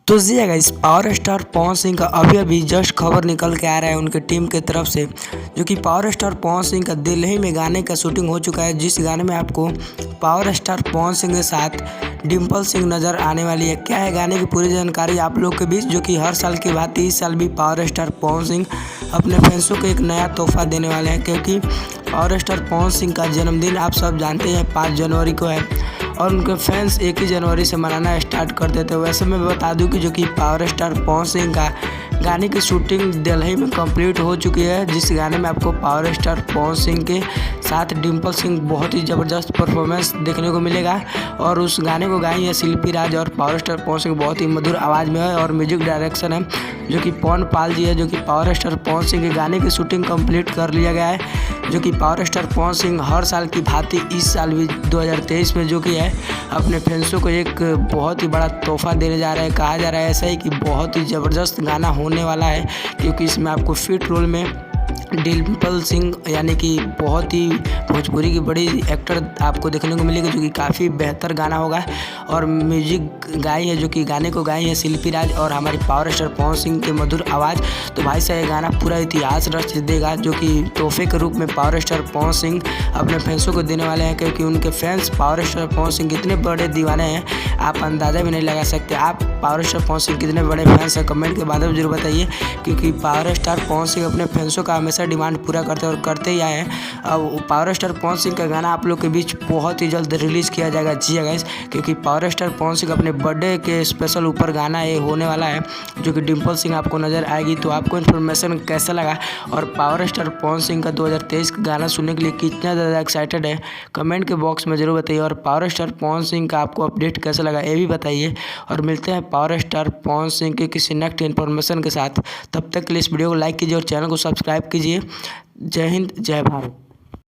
तो जी guys, power star Pawan Singh का अभी जस्ट खबर निकल के आ रहा है उनके टीम के तरफ से, जो कि पावर स्टार पवन सिंह का दिल्ली में गाने का शूटिंग हो चुका है। जिस गाने में आपको पावर स्टार पवन सिंह के साथ डिम्पल सिंह नज़र आने वाली है। क्या है गाने की पूरी जानकारी आप लोग के बीच, जो कि हर साल की भांति इस साल भी पावर स्टार पवन सिंह अपने फैंसों को एक नया तोहफा देने वाले हैं। क्योंकि पावर स्टार पवन सिंह का जन्मदिन आप सब जानते हैं 5 जनवरी को है और उनके फैंस 1 ही जनवरी से मनाना स्टार्ट कर देते हैं। वैसे मैं बता दूं कि जो कि पावर स्टार पवन सिंह का गाने की शूटिंग दिल्ली में कंप्लीट हो चुकी है। जिस गाने में आपको पावर स्टार पवन सिंह के साथ डिम्पल सिंह बहुत ही ज़बरदस्त परफॉर्मेंस देखने को मिलेगा और उस गाने को गाई है शिल्पी राज और पावर स्टार पवन सिंह बहुत ही मधुर आवाज़ में है और म्यूजिक डायरेक्शन है जो कि पवन पाल जी है, जो कि पावर स्टार पवन सिंह के गाने की शूटिंग कंप्लीट कर लिया गया है। जो कि पावर स्टार पवन सिंह हर साल की भांति इस साल भी 2023 में जो कि है अपने फैंसों को एक बहुत ही बड़ा तोहफा देने जा रहा है। कहा जा रहा है ऐसा ही कि बहुत ही ज़बरदस्त गाना होने वाला है, क्योंकि इसमें आपको फिट रोल में डिम्पल सिंह यानी कि बहुत ही भोजपुरी की बड़ी एक्टर आपको देखने को मिलेगी, जो कि काफ़ी बेहतर गाना होगा। और म्यूजिक गाई है, जो कि गाने को गाई है शिल्पी राज और हमारी पावर स्टार पवन सिंह के मधुर आवाज़। तो भाई साहब ये गाना पूरा इतिहास रच देगा, जो कि तोहफे के रूप में पावर स्टार पवन सिंह अपने फैंसों को देने वाले हैं। क्योंकि उनके fans power star Pawan Singh कितने बड़े दीवाने हैं आप अंदाज़ा भी नहीं लगा सकते। आप पावर स्टार पवन सिंह कितने बड़े फैंस हैं कमेंट के बाद जरूर बताइए, क्योंकि पावर स्टार पवन सिंह अपने फैंसों का हमेशा डिमांड पूरा करते हैं और करते ही आए हैं। अब पावर स्टार पवन सिंह का गाना आप लोग के बीच बहुत ही जल्द रिलीज़ किया जाएगा। जी गाइस, क्योंकि पावर स्टार पवन सिंह अपने बर्थडे के स्पेशल ऊपर गाना ये होने वाला है, जो कि डिम्पल सिंह आपको नज़र आएगी। तो आपको इन्फॉर्मेशन कैसा लगा और पावर स्टार पवन सिंह का 2023 का गाना सुनने के लिए कितना ज़्यादा एक्साइटेड है कमेंट के बॉक्स में ज़रूर बताइए। और पावर स्टार पवन सिंह का आपको अपडेट कैसा लगा ये भी बताइए। और मिलते हैं पावर स्टार पवन सिंह के किसी नेक्स्ट इन्फॉर्मेशन के साथ। तब तक के लिए इस वीडियो को लाइक कीजिए और चैनल को सब्सक्राइब कीजिए। जय हिंद, जय भारत।